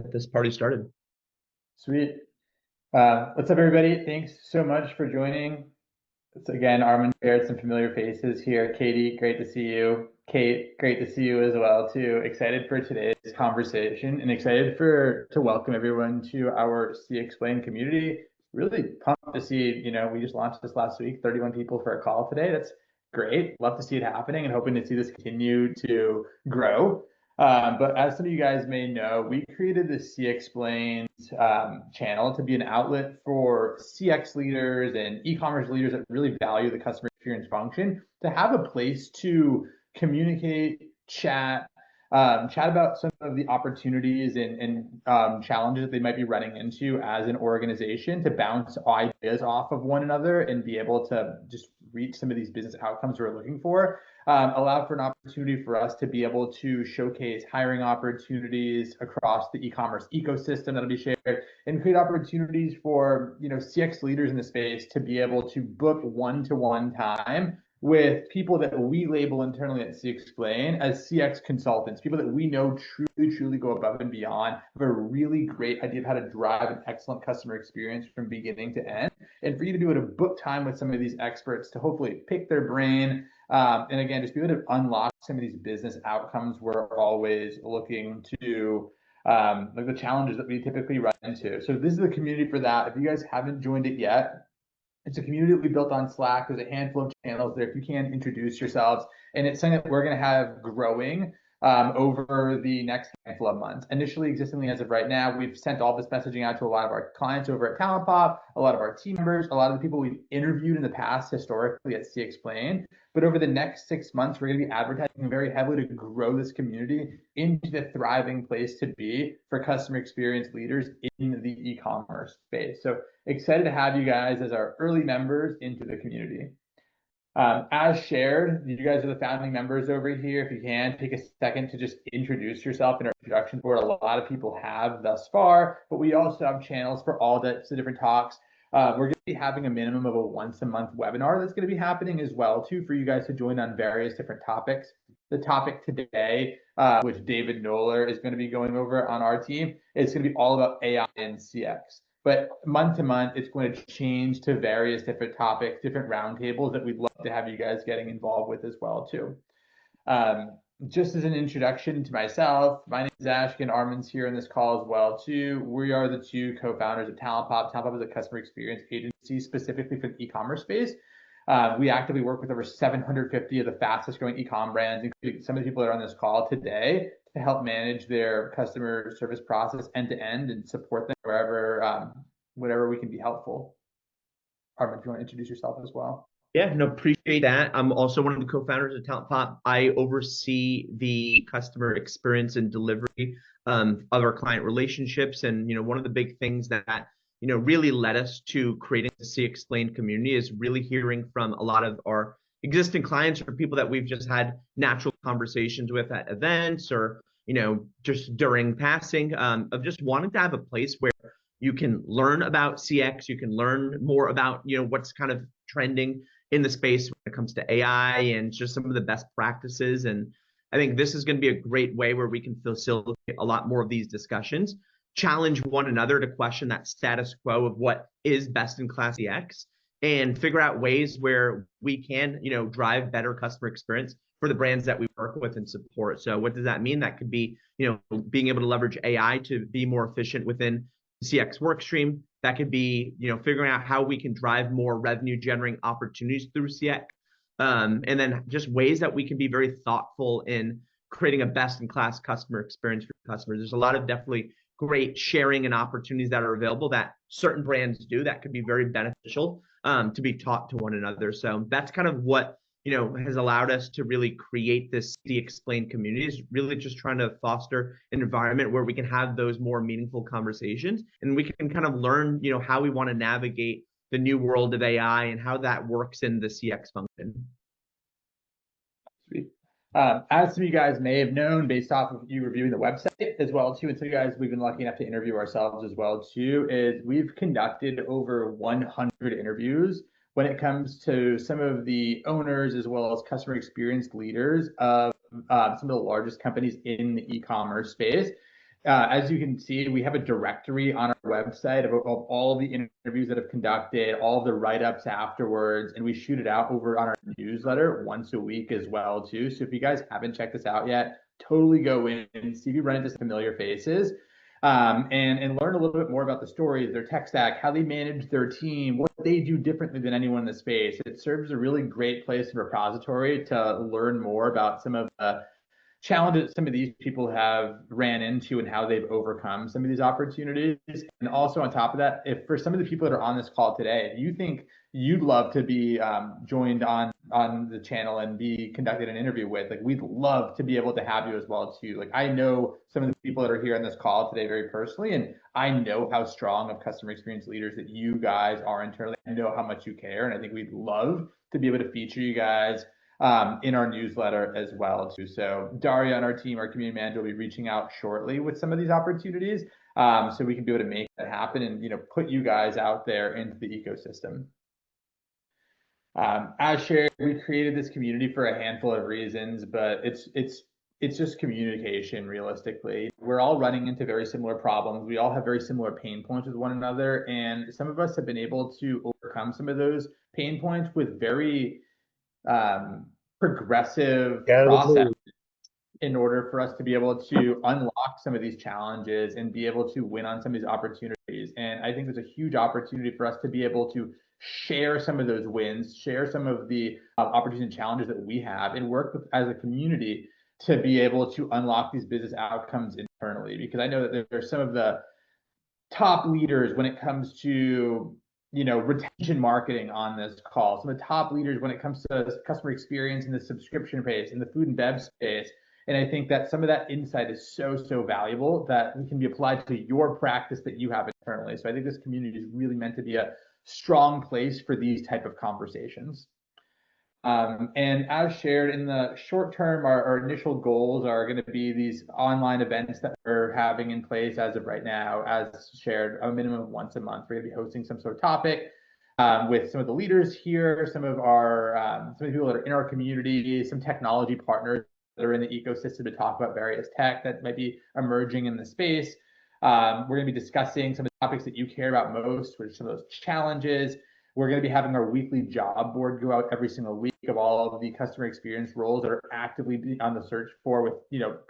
get this party started. Sweet. What's up, everybody? Thanks so much for joining. It's again, Arman shared some familiar faces here. Katie, great to see you. Kate, great to see you as well too. Excited for today's conversation and excited to welcome everyone to our CXplained community. Really pumped to see, we just launched this last week, 31 people for a call today. That's great. Love to see it happening and hoping to see this continue to grow. But as some of you guys may know, we created the CXplained channel to be an outlet for CX leaders and e-commerce leaders that really value the customer experience function to have a place to communicate, chat about some of the opportunities and challenges that they might be running into as an organization, to bounce ideas off of one another and be able to just reach some of these business outcomes we're looking for. Allow for an opportunity for us to be able to showcase hiring opportunities across the e-commerce ecosystem that'll be shared, and create opportunities for CX leaders in the space to be able to book one-to-one time with people that we label internally at CXplain as CX consultants, people that we know truly go above and beyond, have a really great idea of how to drive an excellent customer experience from beginning to end. And for you to be able to book time with some of these experts to hopefully pick their brain, and again, just be able to unlock some of these business outcomes we're always looking to, like the challenges that we typically run into. So this is the community for that. If you guys haven't joined it yet, it's a community that we built on Slack. There's a handful of channels there if you can introduce yourselves. And it's something that we're going to have growing over the next handful of months. Initially, existingly as of right now, we've sent all this messaging out to a lot of our clients over at TalentPop, a lot of our team members, a lot of the people we've interviewed in the past historically at CXplain. But over the next 6 months, we're going to be advertising very heavily to grow this community into the thriving place to be for customer experience leaders in the e-commerce space. So excited to have you guys as our early members into the community. As shared, you guys are the founding members over here. If you can, take a second to just introduce yourself in our introduction board. A lot of people have thus far, but we also have channels for all the different talks. We're going to be having a minimum of a once-a-month webinar that's going to be happening as well, too, for you guys to join on various different topics. The topic today, which David Noller is going to be going over on our team, is going to be all about AI and CX. But month to month, it's going to change to various different topics, different roundtables that we'd love to have you guys getting involved with as well, too. Just as an introduction to myself, my name is Ashkan. Arman's here in this call as well, too. We are the two co-founders of TalentPop. TalentPop is a customer experience agency specifically for the e-commerce space. We actively work with over 750 of the fastest growing e-com brands, including some of the people that are on this call today, to help manage their customer service process end to end and support them wherever, whatever we can be helpful. Arman, if you want to introduce yourself as well. Yeah, no, appreciate that. I'm also one of the co-founders of TalentPop. I oversee the customer experience and delivery of our client relationships. And, one of the big things that, really led us to creating the CXplained community is really hearing from a lot of our existing clients or people that we've just had natural conversations with at events or, just during passing, of just wanting to have a place where you can learn about CX, you can learn more about, what's kind of trending in the space when it comes to AI and just some of the best practices. And I think this is going to be a great way where we can facilitate a lot more of these discussions, challenge one another to question that status quo of what is best in class CX, and figure out ways where we can, drive better customer experience for the brands that we work with and support. So what does that mean? That could be, being able to leverage AI to be more efficient within the CX work stream. That could be, figuring out how we can drive more revenue generating opportunities through CX. And then just ways that we can be very thoughtful in creating a best in class customer experience for customers. There's a lot of definitely great sharing and opportunities that are available that certain brands do that could be very beneficial to be taught to one another. So that's kind of what has allowed us to really create this CXplained community, is really just trying to foster an environment where we can have those more meaningful conversations and we can kind of learn, how we want to navigate the new world of AI and how that works in the CX function. Sweet. As some of you guys may have known, based off of you reviewing the website as well too, and some of you guys we've been lucky enough to interview ourselves as well too, is we've conducted over 100 interviews when it comes to some of the owners as well as customer experience leaders of some of the largest companies in the e-commerce space. As you can see, we have a directory on our website of all the interviews that have conducted, all the write-ups afterwards, and we shoot it out over on our newsletter once a week as well too. So if you guys haven't checked this out yet, totally go in and see if you run into some familiar faces, and learn a little bit more about the stories, their tech stack, how they manage their team, what they do differently than anyone in the space. It serves as a really great place and repository to learn more about some of the challenges some of these people have ran into and how they've overcome some of these opportunities. And also on top of that, if for some of the people that are on this call today, if you think you'd love to be joined on the channel and be conducted an interview with, like, we'd love to be able to have you as well too. Like, I know some of the people that are here on this call today very personally, and I know how strong of customer experience leaders that you guys are internally. I know how much you care, and I think we'd love to be able to feature you guys in our newsletter as well too. So Daria on our team, our community manager, will be reaching out shortly with some of these opportunities, so we can be able to make that happen and put you guys out there into the ecosystem. As shared, we created this community for a handful of reasons, but it's just communication. Realistically, we're all running into very similar problems. We all have very similar pain points with one another, and some of us have been able to overcome some of those pain points with very progressive process in order for us to be able to unlock some of these challenges and be able to win on some of these opportunities. And I think there's a huge opportunity for us to be able to share some of those wins, share some of the opportunities and challenges that we have, and work with, as a community, to be able to unlock these business outcomes internally. Because I know that there's some of the top leaders when it comes to retention marketing on this call, some of the top leaders when it comes to customer experience in the subscription space, in the food and bev space. And I think that some of that insight is so valuable that can be applied to your practice that you have internally. So I think this community is really meant to be a strong place for these type of conversations. And as shared, in the short term, our initial goals are going to be these online events that we're having in place as of right now. As shared, a minimum of once a month, we're going to be hosting some sort of topic with some of the leaders here, some of the people that are in our community, some technology partners that are in the ecosystem to talk about various tech that might be emerging in the space. We're going to be discussing some of the topics that you care about most, which are some of those challenges. We're going to be having our weekly job board go out every single week of all of the customer experience roles that are actively on the search for, with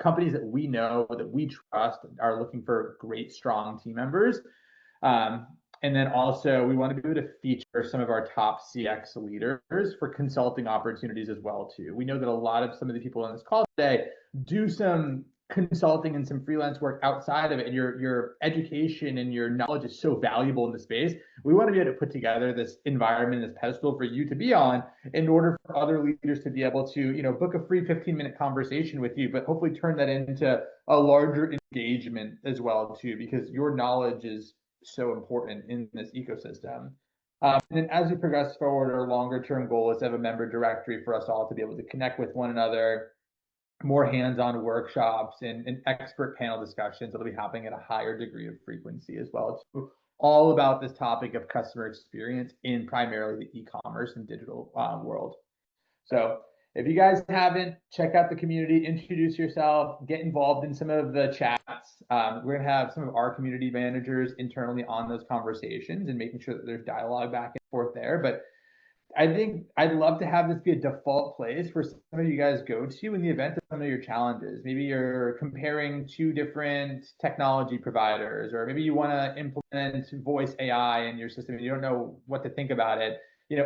companies that we know, that we trust, are looking for great, strong team members. And then also we want to be able to feature some of our top CX leaders for consulting opportunities as well too. We know that a lot of some of the people on this call today do some consulting and some freelance work outside of it, and your education and your knowledge is so valuable in the space. We want to be able to put together this environment, this pedestal for you to be on, in order for other leaders to be able to book a free 15-minute conversation with you, but hopefully turn that into a larger engagement as well too, because your knowledge is so important in this ecosystem. And then as we progress forward, our longer term goal is to have a member directory for us all to be able to connect with one another, more hands-on workshops and expert panel discussions that'll be happening at a higher degree of frequency as well. It's all about this topic of customer experience in primarily the e-commerce and digital world. So if you guys haven't, check out the community, introduce yourself, get involved in some of the chats. We're going to have some of our community managers internally on those conversations and making sure that there's dialogue back and forth there. But I think I'd love to have this be a default place for some of you guys go to in the event of some of your challenges. Maybe you're comparing two different technology providers, or maybe you want to implement voice AI in your system and you don't know what to think about it.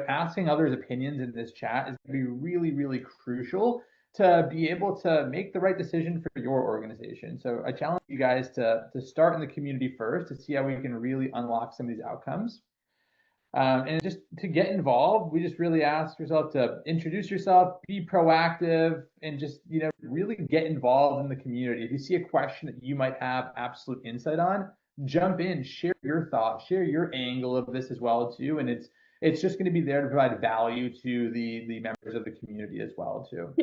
Asking others' opinions in this chat is going to be really, really crucial to be able to make the right decision for your organization. So I challenge you guys to start in the community first to see how we can really unlock some of these outcomes. And just to get involved, we just really ask yourself to introduce yourself, be proactive, and just really get involved in the community. If you see a question that you might have absolute insight on, jump in, share your thoughts, share your angle of this as well too. And it's just going to be there to provide value to the members of the community as well too.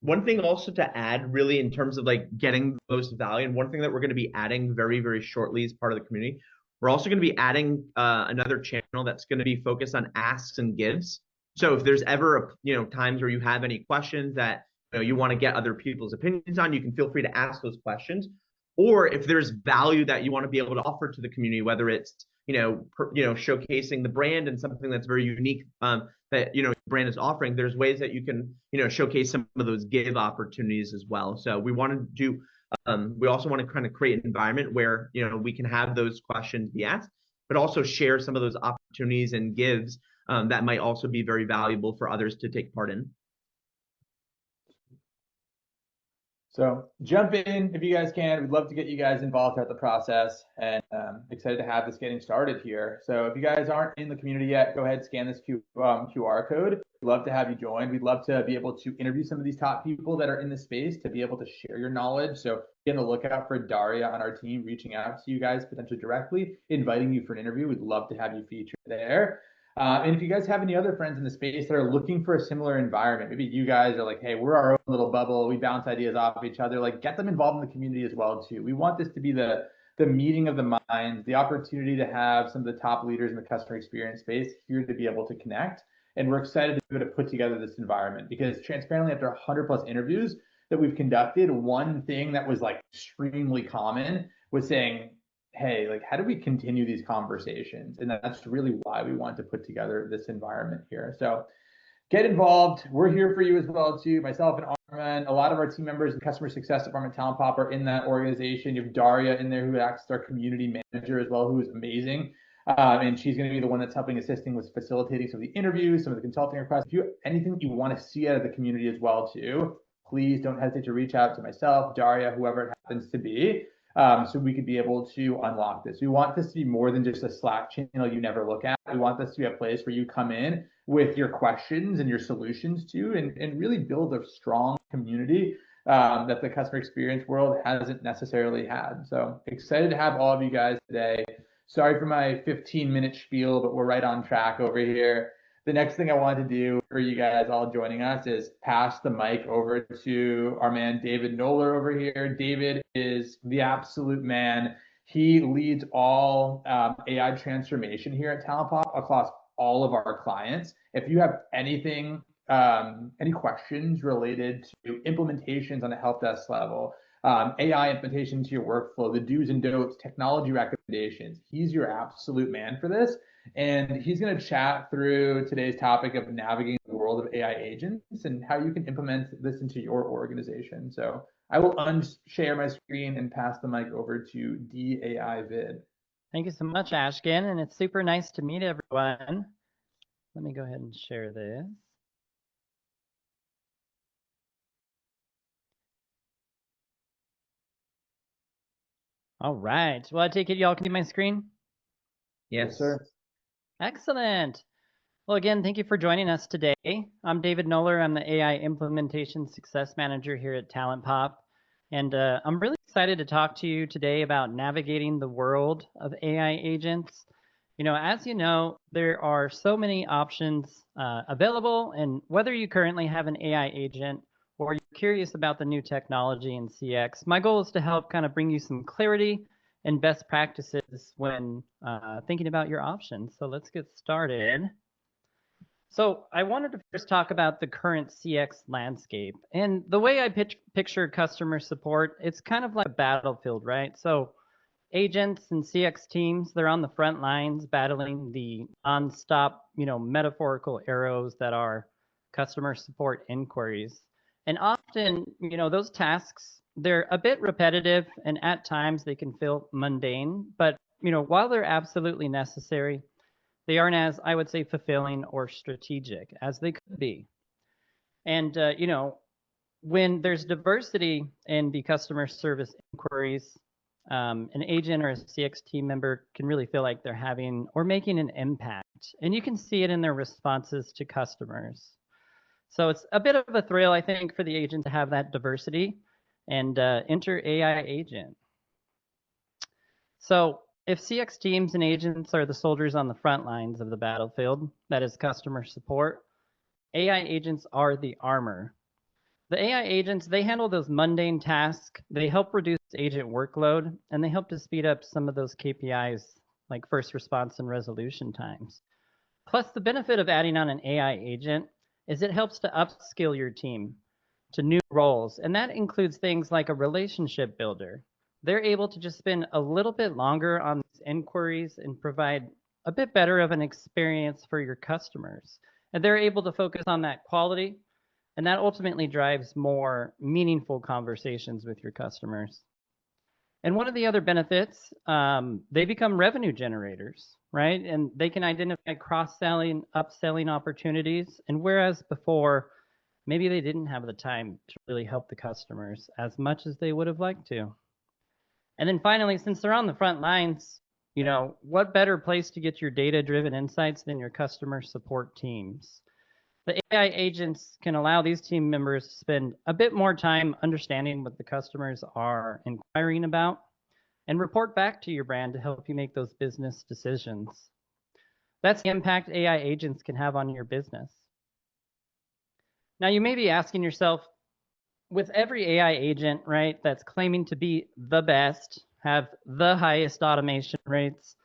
One thing also to add, really, in terms of like getting the most value, and one thing that we're going to be adding very, very shortly as part of the community, we're also going to be adding another channel that's going to be focused on asks and gives. So if there's ever times where you have any questions that you want to get other people's opinions on, you can feel free to ask those questions. or if there's value that you want to be able to offer to the community, whether it's showcasing the brand and something that's very unique, that your brand is offering. There's ways that you can showcase some of those give opportunities as well. So we want to do. We also want to kind of create an environment where we can have those questions be asked, but also share some of those opportunities and gives that might also be very valuable for others to take part in. So jump in if you guys can. We'd love to get you guys involved throughout the process, and excited to have this getting started here. So if you guys aren't in the community yet, go ahead, scan this QR code. We'd love to have you join. We'd love to be able to interview some of these top people that are in the space to be able to share your knowledge. So be on the lookout for Daria on our team reaching out to you guys potentially directly, inviting you for an interview. We'd love to have you featured there. And if you guys have any other friends in the space that are looking for a similar environment, maybe you guys are like, hey, we're our own little bubble, we bounce ideas off of each other, like get them involved in the community as well too. We want this to be the meeting of the minds, the opportunity to have some of the top leaders in the customer experience space here to be able to connect. And we're excited to be able to put together this environment, because transparently, after 100+ interviews that we've conducted, one thing that was like extremely common was saying, hey, like, how do we continue these conversations? And that's really why we want to put together this environment here. So get involved. We're here for you as well too. Myself and Arman, a lot of our team members in customer success department, TalentPop, are in that organization. You have Daria in there, who acts as our community manager as well, who is amazing. And she's going to be the one that's helping, assisting with facilitating some of the interviews, some of the consulting requests. If you have anything that you want to see out of the community as well too, please don't hesitate to reach out to myself, Daria, whoever it happens to be. So we could be able to unlock this. We want this to be more than just a Slack channel you never look at. We want this to be a place where you come in with your questions and your solutions to, and really build a strong community that the customer experience world hasn't necessarily had. So excited to have all of you guys today. Sorry for my 15-minute spiel, but we're right on track over here. The next thing I wanted to do for you guys all joining us is pass the mic over to our man, David Noller over here. David is the absolute man. He leads all AI transformation here at TalentPop across all of our clients. If you have anything, any questions related to implementations on the help desk level, AI implementation to your workflow, the do's and don'ts, technology recommendations, he's your absolute man for this. And he's going to chat through today's topic of navigating the world of AI agents and how you can implement this into your organization. So I will unshare my screen and pass the mic over to DAI Vid. Thank you so much, Ashkan, and it's super nice to meet everyone. Let me go ahead and share this. All right. Well, I take it y'all can see my screen? Yes, sir. Excellent. Well, again, thank you for joining us today. I'm David Noller. I'm the AI Implementation Success Manager here at TalentPop. And I'm really excited to talk to you today about navigating the world of AI agents. As you know, there are so many options available, and whether you currently have an AI agent or you're curious about the new technology in CX, my goal is to help kind of bring you some clarity and best practices when thinking about your options. So let's get started. So I wanted to first talk about the current CX landscape. And the way I picture customer support, it's kind of like a battlefield, right? So agents and CX teams, they're on the front lines battling the nonstop, metaphorical arrows that are customer support inquiries. And often, those tasks, they're a bit repetitive, and at times they can feel mundane. But, while they're absolutely necessary, they aren't as, I would say, fulfilling or strategic as they could be. And, when there's diversity in the customer service inquiries, an agent or a CX team member can really feel like they're having or making an impact. And you can see it in their responses to customers. So it's a bit of a thrill, I think, for the agent to have that diversity and enter AI agent. So if CX teams and agents are the soldiers on the front lines of the battlefield, that is customer support, AI agents are the armor. The AI agents, they handle those mundane tasks, they help reduce agent workload, and they help to speed up some of those KPIs like first response and resolution times. Plus, the benefit of adding on an AI agent is it helps to upskill your team to new roles, and that includes things like a relationship builder. they're able to just spend a little bit longer on these inquiries and provide a bit better of an experience for your customers. And they're able to focus on that quality, and that ultimately drives more meaningful conversations with your customers. And one of the other benefits, they become revenue generators, right? And they can identify cross-selling, upselling opportunities. And whereas before, maybe they didn't have the time to really help the customers as much as they would have liked to. And then finally, since they're on the front lines, what better place to get your data-driven insights than your customer support teams? The AI agents can allow these team members to spend a bit more time understanding what the customers are inquiring about and report back to your brand to help you make those business decisions. That's the impact AI agents can have on your business. Now, you may be asking yourself, with every AI agent, right, that's claiming to be the best, have the highest automation rates,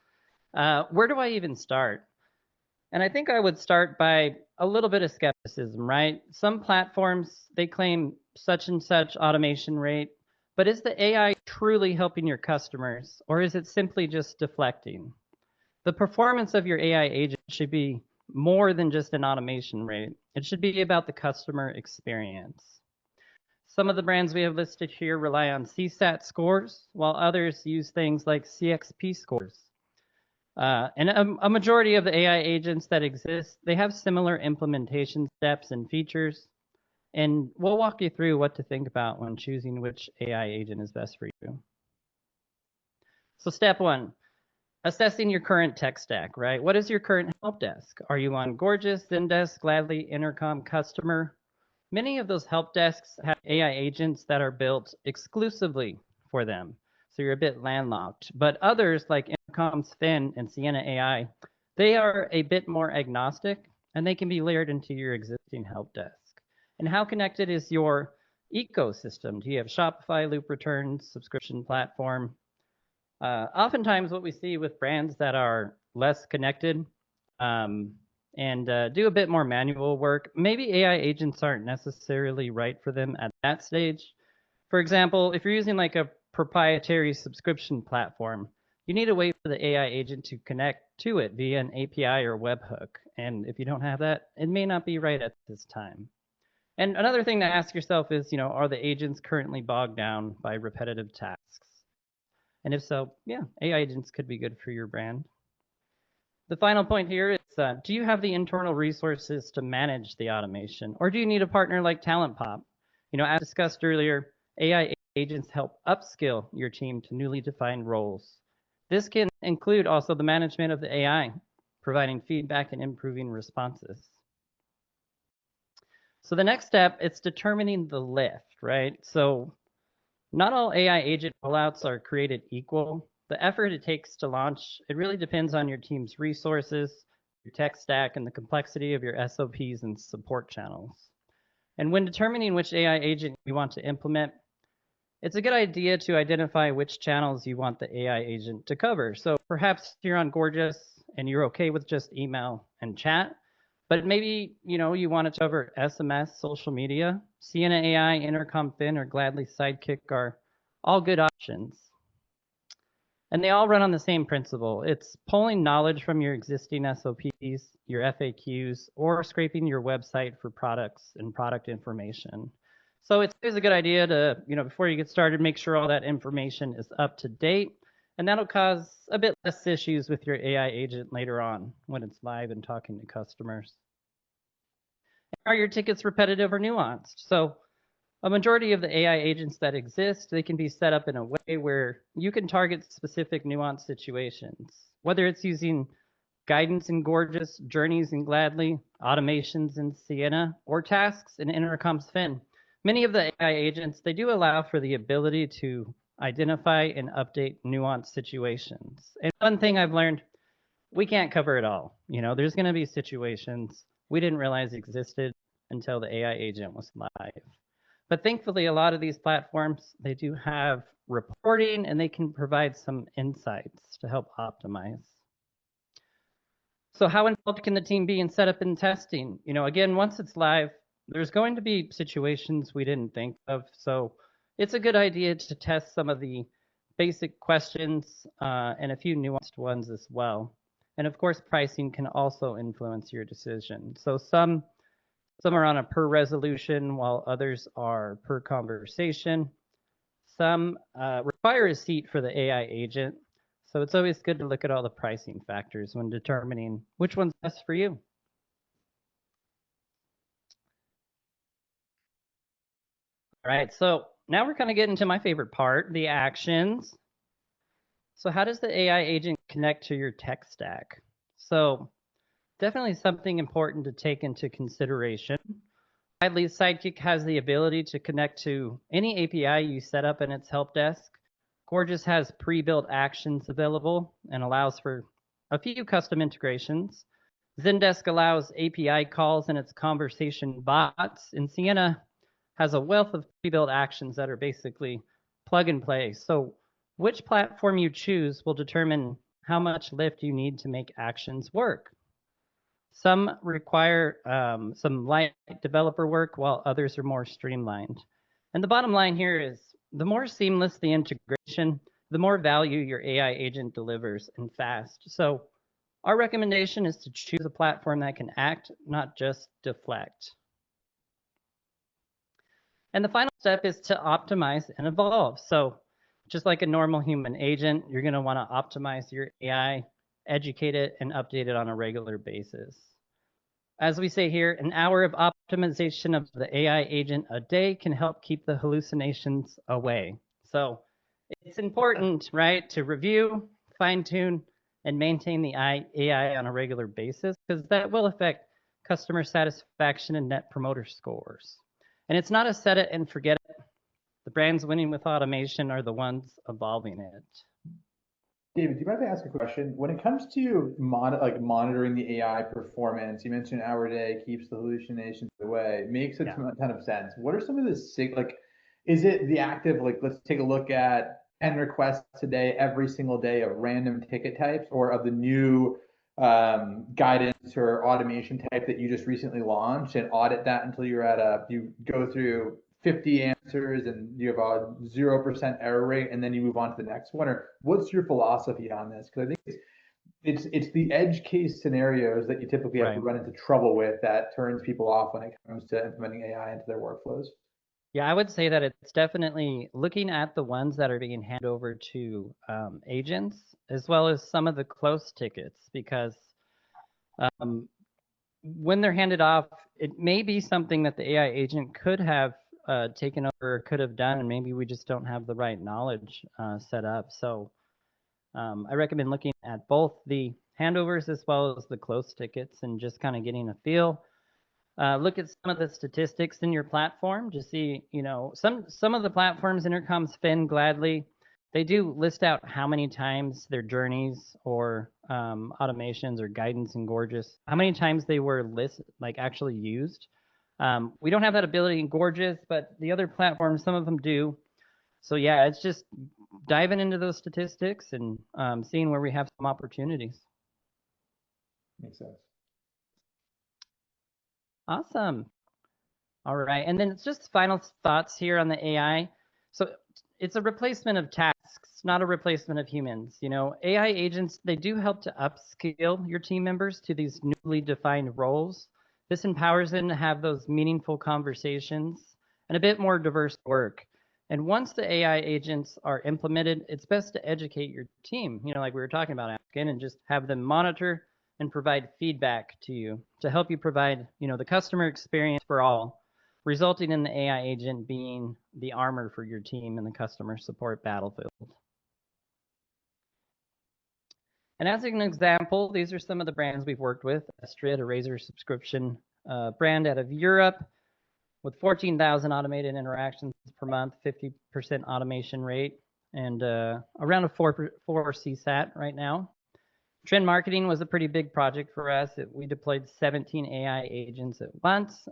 where do I even start? And I think I would start by a little bit of skepticism, right? Some platforms, they claim such and such automation rate, but is the AI truly helping your customers, or is it simply just deflecting? The performance of your AI agent should be more than just an automation rate. It should be about the customer experience. Some of the brands we have listed here rely on CSAT scores, while others use things like CXP scores. And a majority of the AI agents that exist, they have similar implementation steps and features. And we'll walk you through what to think about when choosing which AI agent is best for you. So step one, assessing your current tech stack, right? What is your current help desk? Are you on Gorgeous, Zendesk, Gladly, Intercom, Customer? Many of those help desks have AI agents that are built exclusively for them. So you're a bit landlocked. But others like Intercom's Fin and Sienna AI, they are a bit more agnostic, and they can be layered into your existing help desk. And how connected is your ecosystem? Do you have Shopify, Loop Returns, subscription platform? Oftentimes what we see with brands that are less connected and do a bit more manual work, maybe AI agents aren't necessarily right for them at that stage. For example, if you're using like a proprietary subscription platform, you need to wait for the AI agent to connect to it via an API or webhook. And if you don't have that, it may not be right at this time. And another thing to ask yourself is, are the agents currently bogged down by repetitive tasks? And if so, yeah, AI agents could be good for your brand. The final point here is, do you have the internal resources to manage the automation? Or do you need a partner like TalentPop? As discussed earlier, AI agents help upskill your team to newly defined roles. This can include also the management of the AI, providing feedback and improving responses. So the next step is determining the lift, right? So not all AI agent rollouts are created equal. The effort it takes to launch, it really depends on your team's resources, your tech stack, and the complexity of your SOPs and support channels. And when determining which AI agent you want to implement, it's a good idea to identify which channels you want the AI agent to cover. So perhaps you're on Gorgeous and you're okay with just email and chat, but maybe you want to cover SMS, social media. Sienna AI, Intercom Fin, or Gladly Sidekick are all good options. And they all run on the same principle. It's pulling knowledge from your existing SOPs, your FAQs, or scraping your website for products and product information. So it's always a good idea to, before you get started, make sure all that information is up to date. And that'll cause a bit less issues with your AI agent later on when it's live and talking to customers. Are your tickets repetitive or nuanced? So a majority of the AI agents that exist, they can be set up in a way where you can target specific nuanced situations, whether it's using guidance in Gorgeous, journeys in Gladly, automations in Sienna, or tasks in Intercom's Fin. Many of the AI agents, they do allow for the ability to identify and update nuanced situations. And one thing I've learned, we can't cover it all. There's going to be situations we didn't realize existed until the AI agent was live. But thankfully, a lot of these platforms, they do have reporting and they can provide some insights to help optimize. So how involved can the team be in setup and testing? Again, once it's live, there's going to be situations we didn't think of. So it's a good idea to test some of the basic questions and a few nuanced ones as well. And of course, pricing can also influence your decision. So some are on a per resolution, while others are per conversation. Some require a seat for the AI agent. So it's always good to look at all the pricing factors when determining which one's best for you. All right, so now we're kind of getting to my favorite part, the actions. So how does the AI agent connect to your tech stack? So definitely something important to take into consideration. Widely, Sidekick has the ability to connect to any API you set up in its help desk. Gorgeous has pre-built actions available and allows for a few custom integrations. Zendesk allows API calls and its conversation bots, and Sienna has a wealth of pre-built actions that are basically plug and play. So which platform you choose will determine how much lift you need to make actions work. Some require some light developer work, while others are more streamlined. And the bottom line here is the more seamless the integration, the more value your AI agent delivers and fast. So our recommendation is to choose a platform that can act, not just deflect. And the final step is to optimize and evolve. So just like a normal human agent, you're going to want to optimize your AI, educate it, and update it on a regular basis. As we say here, an hour of optimization of the AI agent a day can help keep the hallucinations away. So it's important, right, to review, fine-tune, and maintain the AI on a regular basis, because that will affect customer satisfaction and net promoter scores. And it's not a set it and forget it. The brands winning with automation are the ones evolving it. David, do you mind if I ask a question? When it comes to monitoring the AI performance, you mentioned an hour a day keeps the hallucinations away. Makes a ton of sense. What are some of the is it the active, like, let's take a look at 10 requests a day, every single day of random ticket types, or of the new guidance or automation type that you just recently launched, and audit that until you're at you go through 50 answers and you have a 0% error rate, and then you move on to the next one? Or what's your philosophy on this? Because I think it's the edge case scenarios that you typically have to run into trouble with that turns people off when it comes to implementing AI into their workflows. Yeah, I would say that it's definitely looking at the ones that are being handed over to agents, as well as some of the close tickets, because when they're handed off, it may be something that the AI agent could have taken over, or could have done, and maybe we just don't have the right knowledge set up. So I recommend looking at both the handovers as well as the close tickets, and just kind of getting a feel. Look at some of the statistics in your platform to see, some of the platforms, Intercom, Spin, Gladly, they do list out how many times their journeys or automations or guidance in Gorgeous, how many times they were actually used. We don't have that ability in Gorgeous, but the other platforms, some of them do. So yeah, it's just diving into those statistics and seeing where we have some opportunities. Makes sense. Awesome. All right, and then it's just final thoughts here on the AI. So it's a replacement of tasks, not a replacement of humans. AI agents, they do help to upskill your team members to these newly defined roles. This empowers them to have those meaningful conversations and a bit more diverse work. And once the AI agents are implemented, it's best to educate your team, like we were talking about, Ashkan, and just have them monitor and provide feedback to you to help you provide, the customer experience for all, resulting in the AI agent being the armor for your team in the customer support battlefield. And as an example, these are some of the brands we've worked with. Astrid, a razor subscription brand out of Europe with 14,000 automated interactions per month, 50% automation rate, and around a 4 CSAT right now. Trend marketing was a pretty big project for us. We deployed 17 AI agents at once.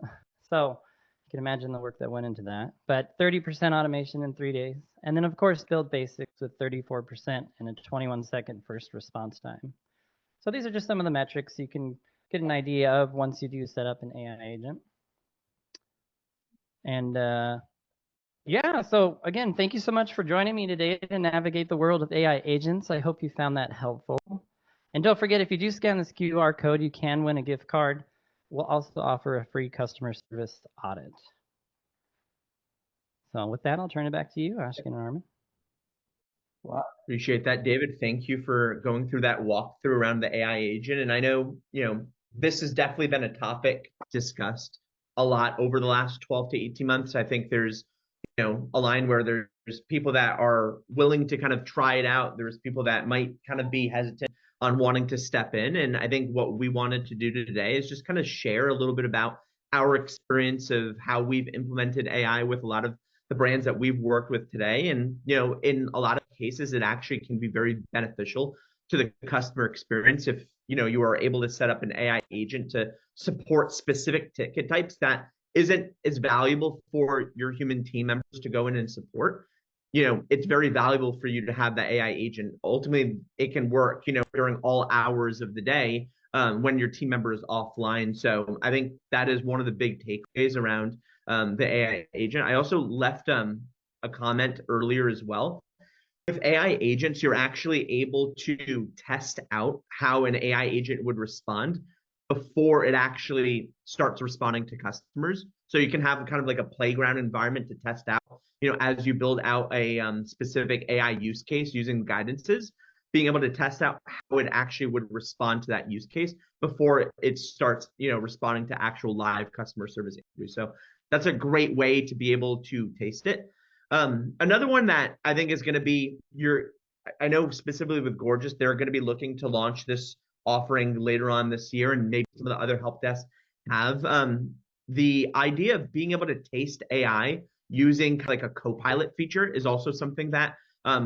So you can imagine the work that went into that. But 30% automation in 3 days. And then, of course, Build Basics with 34% and a 21-second first response time. So these are just some of the metrics you can get an idea of once you do set up an AI agent. And Yeah, so again, thank you so much for joining me today to navigate the world of AI agents. I hope you found that helpful. And don't forget, if you do scan this QR code, you can win a gift card. We'll also offer a free customer service audit. So with that, I'll turn it back to you, Ashkan and Arman. Wow. Appreciate that, David. Thank you for going through that walkthrough around the AI agent. And I know, this has definitely been a topic discussed a lot over the last 12 to 18 months. I think there's, a line where there's people that are willing to kind of try it out. There's people that might kind of be hesitant on wanting to step in. And I think what we wanted to do today is just kind of share a little bit about our experience of how we've implemented AI with a lot of the brands that we've worked with today. And, in a lot of cases, it actually can be very beneficial to the customer experience if, you are able to set up an AI agent to support specific ticket types that isn't as valuable for your human team members to go in and support. It's very valuable for you to have the AI agent. Ultimately, it can work, during all hours of the day when your team member is offline. So I think that is one of the big takeaways around the AI agent. I also left a comment earlier as well. With AI agents, you're actually able to test out how an AI agent would respond before it actually starts responding to customers. So you can have kind of like a playground environment to test out, as you build out a specific AI use case using guidances, being able to test out how it actually would respond to that use case before it starts, responding to actual live customer service interviews. So that's a great way to be able to taste it. Another one that I think is going to be I know specifically with Gorgias, they're going to be looking to launch this offering later on this year, and maybe some of the other help desks have. The idea of being able to taste AI using like a co-pilot feature is also something that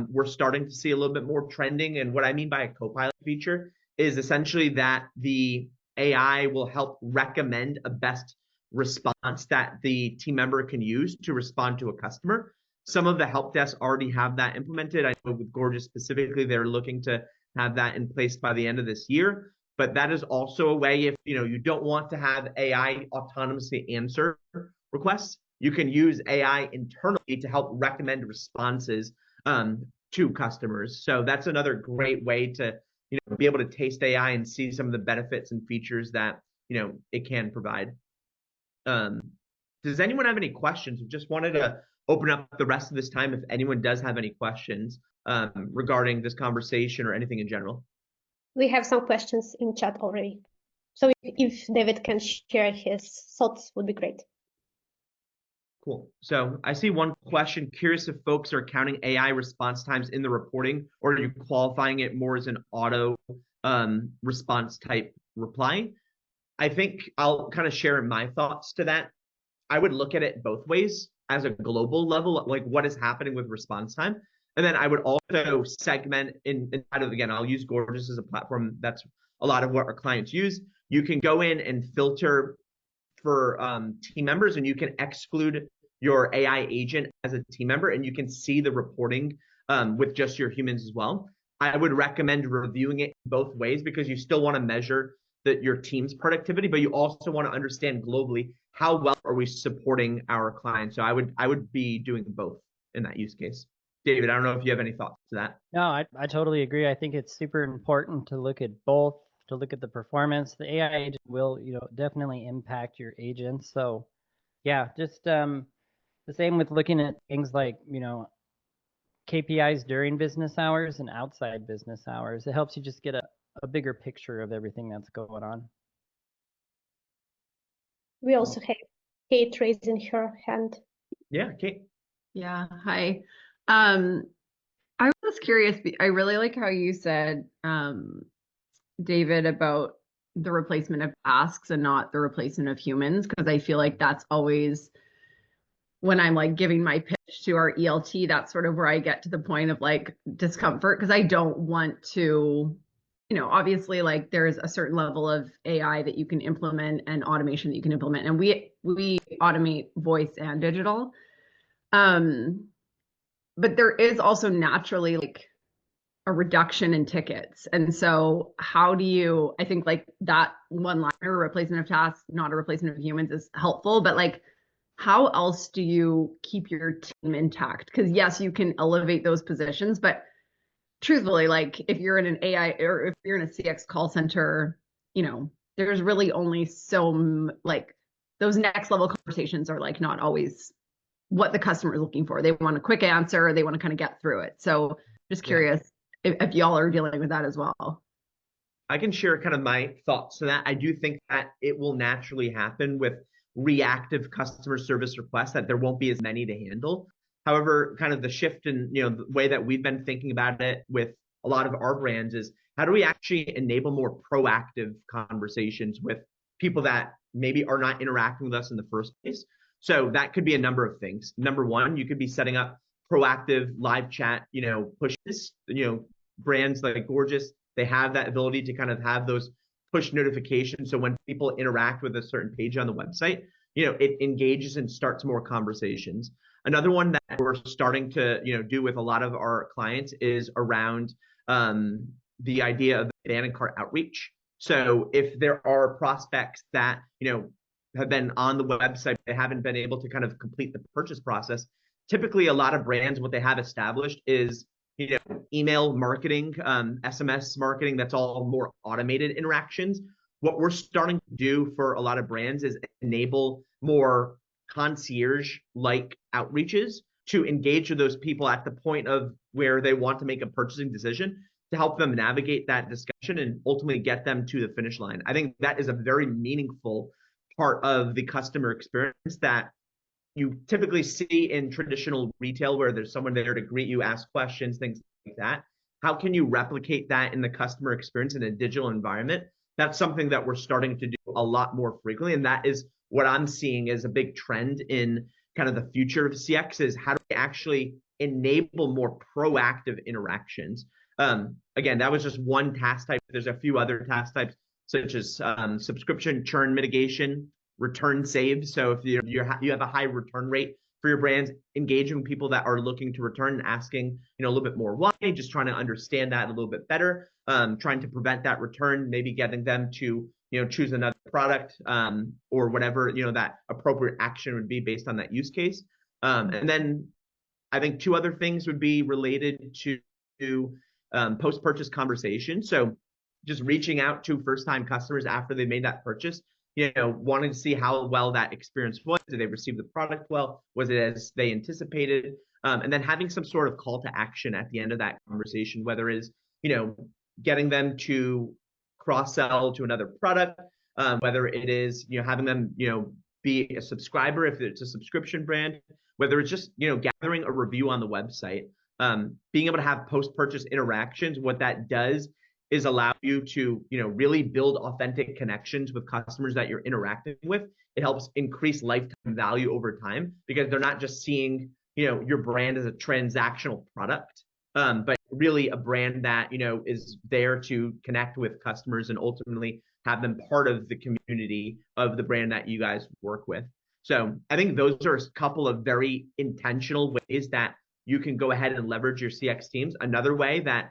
we're starting to see a little bit more trending. And what I mean by a co-pilot feature is essentially that the AI will help recommend a best response that the team member can use to respond to a customer. Some of the help desks already have that implemented. I know with Gorgias specifically, they're looking to have that in place by the end of this year. But that is also a way if you don't want to have AI autonomously answer requests, you can use AI internally to help recommend responses to customers. So that's another great way to be able to taste AI and see some of the benefits and features that it can provide. Does anyone have any questions? We just wanted to open up the rest of this time if anyone does have any questions regarding this conversation or anything in general. We have some questions in chat already. So if David can share his thoughts, would be great. Cool. So I see one question. Curious if folks are counting AI response times in the reporting, or are you qualifying it more as an auto response type reply? I think I'll kind of share my thoughts to that. I would look at it both ways as a global level, like what is happening with response time. And then I would also segment inside of, again, I'll use Gorgias as a platform. That's a lot of what our clients use. You can go in and filter for team members, and you can exclude your AI agent as a team member, and you can see the reporting with just your humans as well. I would recommend reviewing it both ways because you still want to measure your team's productivity, but you also want to understand globally how well are we supporting our clients. So I would be doing both in that use case. David, I don't know if you have any thoughts to that. No, I totally agree. I think it's super important to look at both, to look at the performance. The AI agent will, definitely impact your agents. So yeah, just the same with looking at things like, KPIs during business hours and outside business hours. It helps you just get a bigger picture of everything that's going on. We also have Kate raising her hand. Yeah, Kate. Yeah, hi. I was curious. I really like how you said, David, about the replacement of tasks and not the replacement of humans, because I feel like that's always when I'm like giving my pitch to our ELT, that's sort of where I get to the point of like discomfort, because I don't want to, obviously like there's a certain level of AI that you can implement and automation that you can implement. And we automate voice and digital. But there is also naturally like a reduction in tickets. And so how do you, I think like that one liner, replacement of tasks, not a replacement of humans, is helpful, but like how else do you keep your team intact? Because yes, you can elevate those positions, but truthfully, like if you're in an AI or if you're in a CX call center, there's really only like those next level conversations are like not always what the customer is looking for. They want a quick answer, they want to kind of get through it. So just curious if y'all are dealing with that as well. I can share kind of my thoughts to that. I do think that it will naturally happen with reactive customer service requests, that there won't be as many to handle. However, kind of the shift in, the way that we've been thinking about it with a lot of our brands is, how do we actually enable more proactive conversations with people that maybe are not interacting with us in the first place? So that could be a number of things. Number one, you could be setting up proactive live chat, pushes, brands like Gorgeous, they have that ability to kind of have those push notifications. So when people interact with a certain page on the website, it engages and starts more conversations. Another one that we're starting to, do with a lot of our clients is around the idea of abandoned cart outreach. So if there are prospects that, have been on the website, they haven't been able to kind of complete the purchase process, typically a lot of brands, what they have established is, email marketing, SMS marketing, that's all more automated interactions. What we're starting to do for a lot of brands is enable more concierge-like outreaches to engage with those people at the point of where they want to make a purchasing decision, to help them navigate that discussion and ultimately get them to the finish line. I think that is a very meaningful part of the customer experience that you typically see in traditional retail, where there's someone there to greet you, ask questions, things like that. How can you replicate that in the customer experience in a digital environment? That's something that we're starting to do a lot more frequently. And that is what I'm seeing as a big trend in kind of the future of CX, is how do we actually enable more proactive interactions? Again, that was just one task type. There's a few other task types, such as subscription churn mitigation, return saves. So if you have a high return rate for your brands, engaging people that are looking to return and asking, a little bit more why, just trying to understand that a little bit better, trying to prevent that return, maybe getting them to, choose another product, or whatever, that appropriate action would be based on that use case. And then I think two other things would be related to post-purchase conversation. So just reaching out to first-time customers after they made that purchase, wanting to see how well that experience was. Did they receive the product well? Was it as they anticipated? And then having some sort of call to action at the end of that conversation, whether it is, getting them to cross-sell to another product, whether it is, having them, be a subscriber if it's a subscription brand, whether it's just, gathering a review on the website, being able to have post-purchase interactions. What that does is allow you to, really build authentic connections with customers that you're interacting with. It helps increase lifetime value over time, because they're not just seeing, your brand as a transactional product, but really a brand that, is there to connect with customers and ultimately have them part of the community of the brand that you guys work with. So I think those are a couple of very intentional ways that you can go ahead and leverage your CX teams. Another way that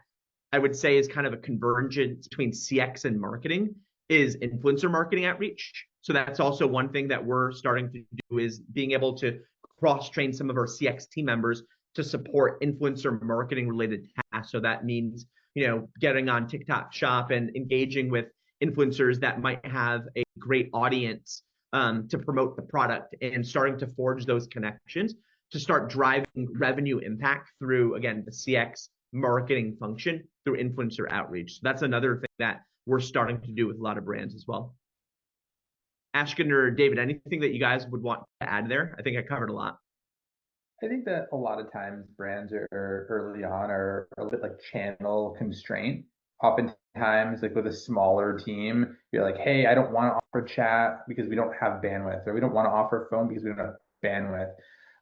I would say is kind of a convergence between CX and marketing is influencer marketing outreach. So that's also one thing that we're starting to do, is being able to cross-train some of our CX team members to support influencer marketing related tasks. So that means, getting on TikTok Shop and engaging with influencers that might have a great audience to promote the product, and starting to forge those connections to start driving revenue impact through, again, the CX marketing function through influencer outreach. So that's another thing that we're starting to do with a lot of brands as well. Ashkan or David, anything that you guys would want to add there? I think I covered a lot. I think that a lot of times brands are early on are a bit like channel constraint. Oftentimes, like with a smaller team, you're like, hey, I don't want to offer chat because we don't have bandwidth, or we don't want to offer phone because we don't have bandwidth.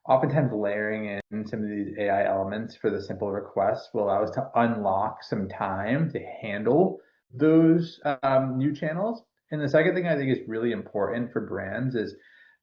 Oftentimes layering in some of these AI elements for the simple requests will allow us to unlock some time to handle those new channels. And the second thing I think is really important for brands is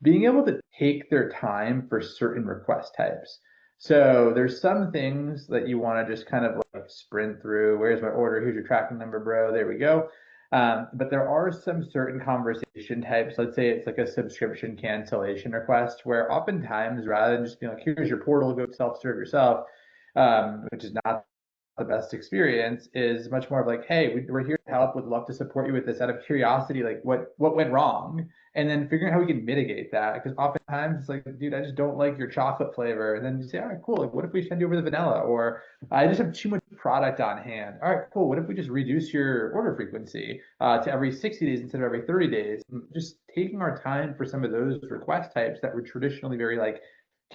being able to take their time for certain request types. So there's some things that you want to just kind of like sprint through. Where's my order? Here's your tracking number, bro. There we go. But there are some certain conversation types. Let's say it's like a subscription cancellation request, where oftentimes rather than just being like, here's your portal, go self-serve yourself, which is not the best experience, is much more of like, hey, we're here to help, would love to support you with this out of curiosity, like what went wrong, and then figuring out how we can mitigate that. Because oftentimes it's like, dude, I just don't like your chocolate flavor, and then you say, all right, cool, like what if we send you over the vanilla, or I just have too much product on hand. All right, cool, what if we just reduce your order frequency to every 60 days instead of every 30 days? Just taking our time for some of those request types that were traditionally very like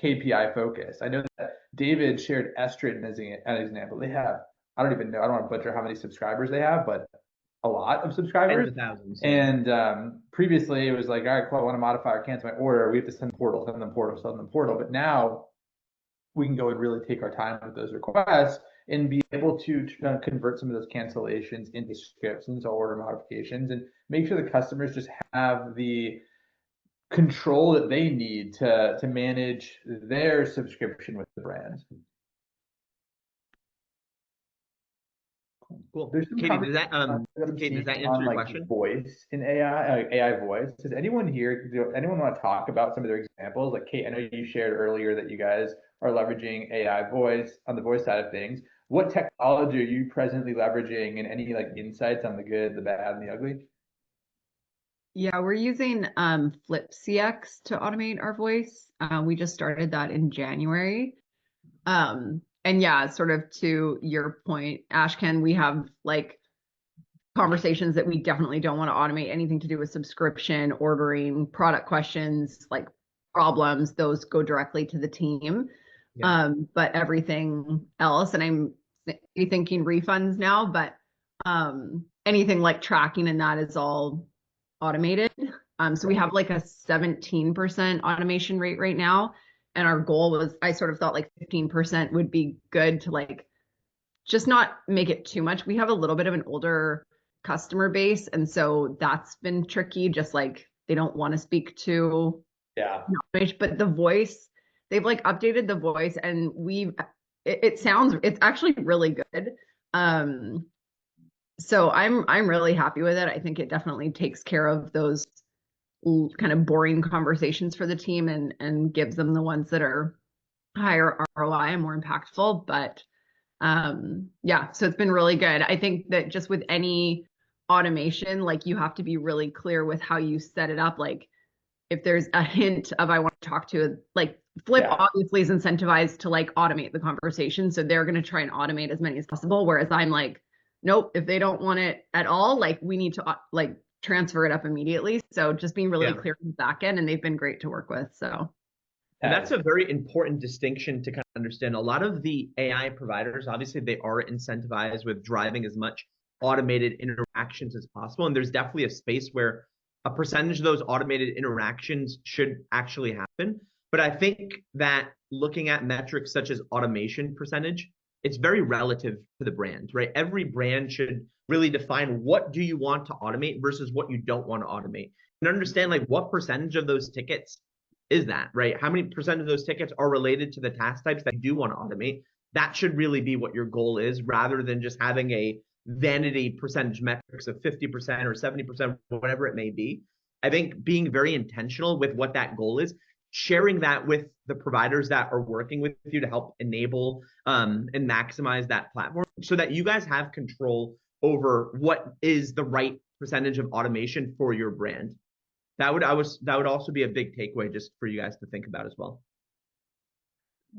KPI focused. I know that David shared Estrid as an example. They have, I don't even know, I don't want to butcher how many subscribers they have, but a lot of subscribers. Tens of thousands. And previously it was like, all right, cool, I want to modify or cancel my order. We have to send them portal, send them portal, send them portal. But now we can go and really take our time with those requests and be able to convert some of those cancellations into scripts, into order modifications, and make sure the customers just have the control that they need to manage their subscription with the brand. Cool. There's some Katie, does that Kate, does that answer on your like question? voice in AI, AI voice. Does anyone here, anyone want to talk about some of their examples? Like Kate, I know you shared earlier that you guys are leveraging AI voice on the voice side of things. What technology are you presently leveraging, and any like insights on the good, the bad, and the ugly? Yeah, we're using Flip CX to automate our voice. We just started that in January. And yeah, sort of to your point, Ashkan, we have like conversations that we definitely don't want to automate. Anything to do with subscription, ordering, product questions, like problems, those go directly to the team. Yeah. But everything else, and I'm thinking refunds now, but anything like tracking and that is all automated. So we have like a 17% automation rate right now. And our goal was, I sort of thought like 15% would be good to like just not make it too much. We have a little bit of an older customer base. And so that's been tricky. Just like they don't want to speak to, but the voice, they've like updated the voice, and it sounds, it's actually really good. So I'm really happy with it. I think it definitely takes care of those kind of boring conversations for the team and gives them the ones that are higher ROI and more impactful. But yeah, so it's been really good. I think that just with any automation, like you have to be really clear with how you set it up. Like if there's a hint of I want to talk to, like Flip obviously is incentivized to like automate the conversation. So they're going to try and automate as many as possible. Whereas I'm like, nope, if they don't want it at all, like we need to like transfer it up immediately. So just being really clear on the back end, and they've been great to work with. So and that's a very important distinction to kind of understand. A lot of the AI providers, obviously, they are incentivized with driving as much automated interactions as possible. And there's definitely a space where a percentage of those automated interactions should actually happen. But I think that looking at metrics such as automation percentage, it's very relative to the brand, right? Every brand should really define what do you want to automate versus what you don't want to automate, and understand like what percentage of those tickets is that, right? How many percent of those tickets are related to the task types that you do want to automate? That should really be what your goal is, rather than just having a vanity percentage metrics of 50% or 70%, whatever it may be. I think being very intentional with what that goal is, sharing that with the providers that are working with you to help enable and maximize that platform, so that you guys have control over what is the right percentage of automation for your brand. That would also be a big takeaway just for you guys to think about as well.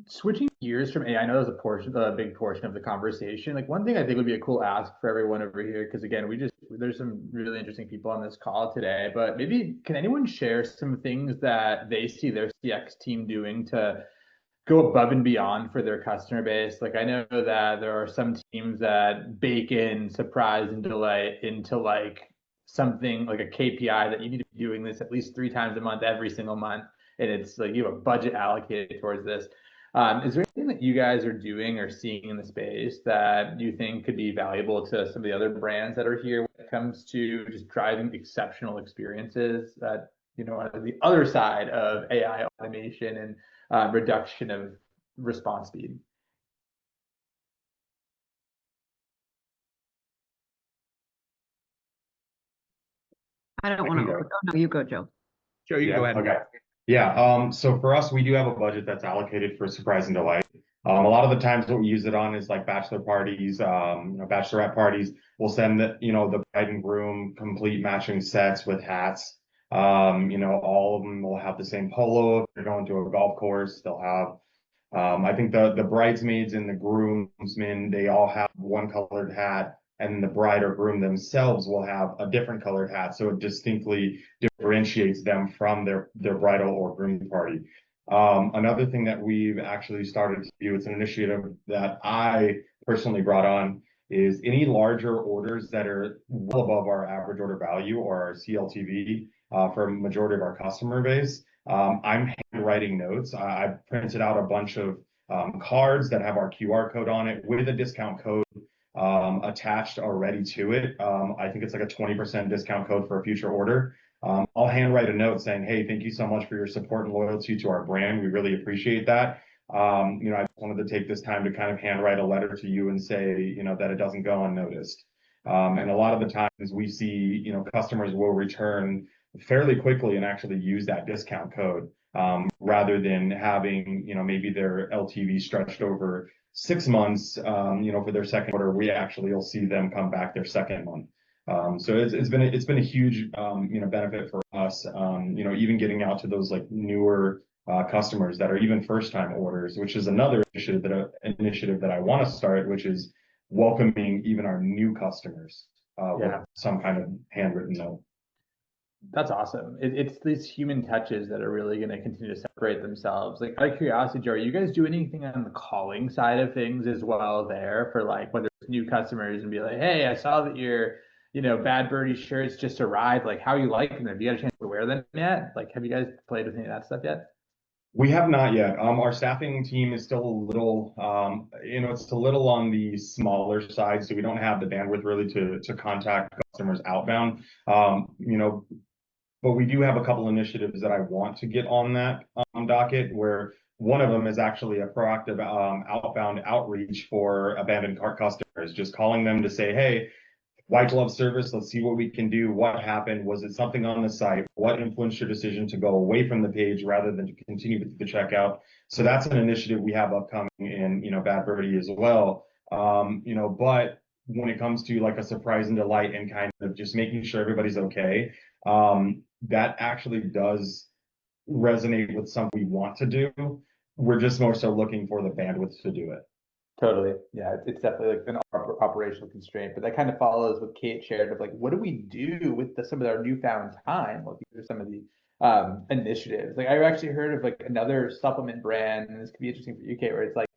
Switching gears from AI, I know there's a big portion of the conversation. Like one thing I think would be a cool ask for everyone over here, because again, there's some really interesting people on this call today, but maybe can anyone share some things that they see their CX team doing to go above and beyond for their customer base? Like I know that there are some teams that bake in surprise and delight into like something like a KPI that you need to be doing this at least 3 times a month, every single month, and it's like you have a budget allocated towards this. Is there anything that you guys are doing or seeing in the space that you think could be valuable to some of the other brands that are here when it comes to just driving exceptional experiences that, you know, on the other side of AI automation and reduction of response speed? I don't want to. Oh, no, you go, Joe. Joe, you can go ahead. Okay. Yeah. So for us, we do have a budget that's allocated for surprise and delight. A lot of the times what we use it on is like bachelor parties, bachelorette parties. We'll send the bride and groom complete matching sets with hats. All of them will have the same polo. If they're going to a golf course, they'll have I think the bridesmaids and the groomsmen, they all have one colored hat, and the bride or groom themselves will have a different colored hat. So it distinctly differentiates them from their bridal or groom party. Another thing that we've actually started to do, it's an initiative that I personally brought on, is any larger orders that are well above our average order value or our CLTV for a majority of our customer base. I'm handwriting notes. I printed out a bunch of cards that have our QR code on it with a discount code attached already to it. I think it's like a 20% discount code for a future order. I'll handwrite a note saying, hey, thank you so much for your support and loyalty to our brand. We really appreciate that. I just wanted to take this time to kind of handwrite a letter to you and say, that it doesn't go unnoticed. And a lot of the times we see, customers will return fairly quickly and actually use that discount code rather than having, maybe their LTV stretched over 6 months, for their second order. We actually will see them come back their second month. So it's been a huge, benefit for us, even getting out to those like newer customers that are even first time orders, which is another initiative that I want to start, which is welcoming even our new customers with some kind of handwritten note. That's awesome. It's these human touches that are really going to continue to separate themselves. Like, out of curiosity, Joe, you guys do anything on the calling side of things as well there for like whether it's new customers and be like, hey, I saw that your, Bad Birdie shirts just arrived. Like, how are you liking them? Have you got a chance to wear them yet? Like, have you guys played with any of that stuff yet? We have not yet. Our staffing team is still a little, it's a little on the smaller side, so we don't have the bandwidth really to contact customers outbound. But we do have a couple initiatives that I want to get on that docket, where one of them is actually a proactive outbound outreach for abandoned cart customers, just calling them to say, hey, white glove service, let's see what we can do. What happened? Was it something on the site? What influenced your decision to go away from the page rather than to continue with the checkout? So that's an initiative we have upcoming in, Bad Birdie as well. But when it comes to like a surprise and delight and kind of just making sure everybody's okay, that actually does resonate with something we want to do. We're just more so looking for the bandwidth to do it. Totally. Yeah, it's definitely like an operational constraint, but that kind of follows what Kate shared of like, what do we do with some of our newfound time? Well, these are some of the initiatives. Like, I actually heard of like another supplement brand, and this could be interesting for you, Kate, where it's like,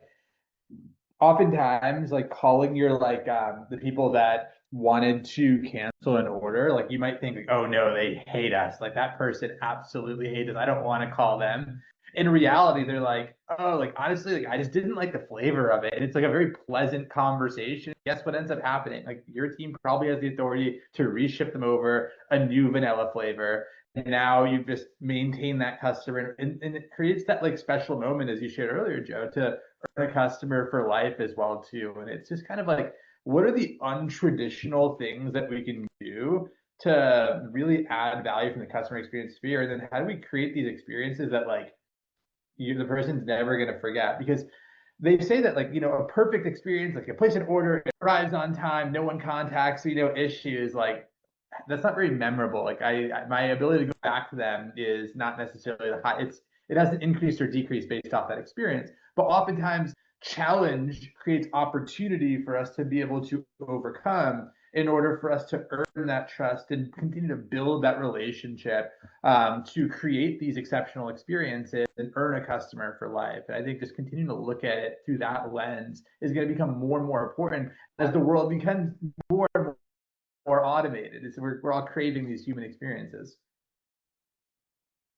oftentimes like calling your like the people that wanted to cancel an order, like you might think like, oh no, they hate us, like that person absolutely hates us, I don't want to call them. In reality, they're like, oh, like honestly, like I just didn't like the flavor of it, and it's like a very pleasant conversation. Guess what ends up happening? Like, your team probably has the authority to reship them over a new vanilla flavor, and now you've just maintained that customer, and it creates that like special moment, as you shared earlier, Joe, to earn a customer for life as well too. And it's just kind of like, what are the untraditional things that we can do to really add value from the customer experience sphere? And then how do we create these experiences that like the person's never going to forget? Because they say that like, a perfect experience, like you place an order, it arrives on time, no one contacts you, issues, like that's not very memorable. Like my ability to go back to them is not necessarily the high. It hasn't increased or decreased based off that experience, but oftentimes challenge creates opportunity for us to be able to overcome in order for us to earn that trust and continue to build that relationship, to create these exceptional experiences and earn a customer for life. And I think just continuing to look at it through that lens is going to become more and more important as the world becomes more and more automated. We're all craving these human experiences.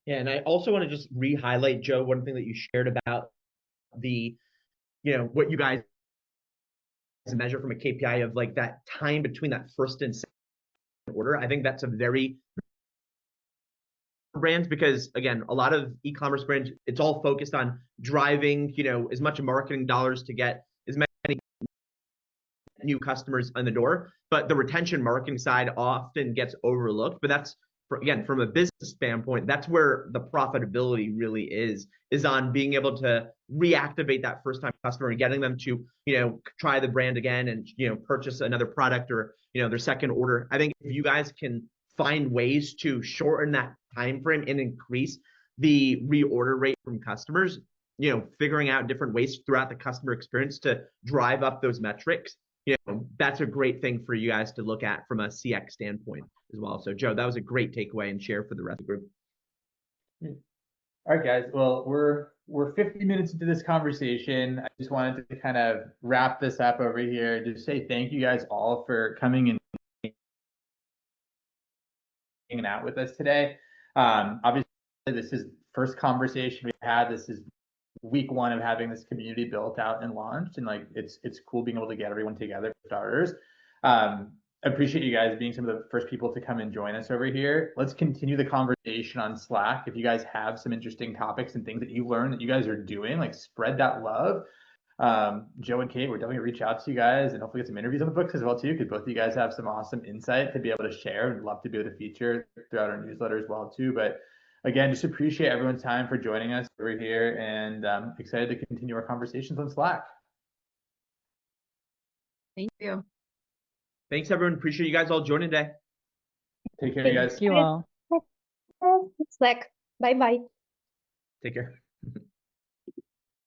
Yeah, and I also want to just re-highlight, Joe, one thing that you shared about the, what you guys measure from a KPI of like that time between that first and second order. I think that's a very brands, because again, a lot of e-commerce brands, it's all focused on driving, as much marketing dollars to get as many new customers in the door, but the retention marketing side often gets overlooked. But that's again, from a business standpoint, that's where the profitability really is on being able to reactivate that first time customer and getting them to, try the brand again and, purchase another product or, their second order. I think if you guys can find ways to shorten that time frame and increase the reorder rate from customers, figuring out different ways throughout the customer experience to drive up those metrics, that's a great thing for you guys to look at from a CX standpoint as well. So Joe, that was a great takeaway and share for the rest of the group. All right, guys. Well, we're 50 minutes into this conversation. I just wanted to kind of wrap this up over here. Just say thank you guys all for coming and hanging out with us today. Obviously, this is first conversation we've had. This is week one of having this community built out and launched, and like it's cool being able to get everyone together for starters. I appreciate you guys being some of the first people to come and join us over here. Let's continue the conversation on Slack. If you guys have some interesting topics and things that you learned that you guys are doing, like spread that love. Joe and Kate, we're definitely gonna reach out to you guys and hopefully get some interviews on the books as well too, because both of you guys have some awesome insight to be able to share and love to be able to feature throughout our newsletter as well too. But again, just appreciate everyone's time for joining us over here, and excited to continue our conversations on Slack. Thank you. Thanks, everyone. Appreciate you guys all joining today. Take care, you guys. Thank you all. Slack. Bye bye. Take care.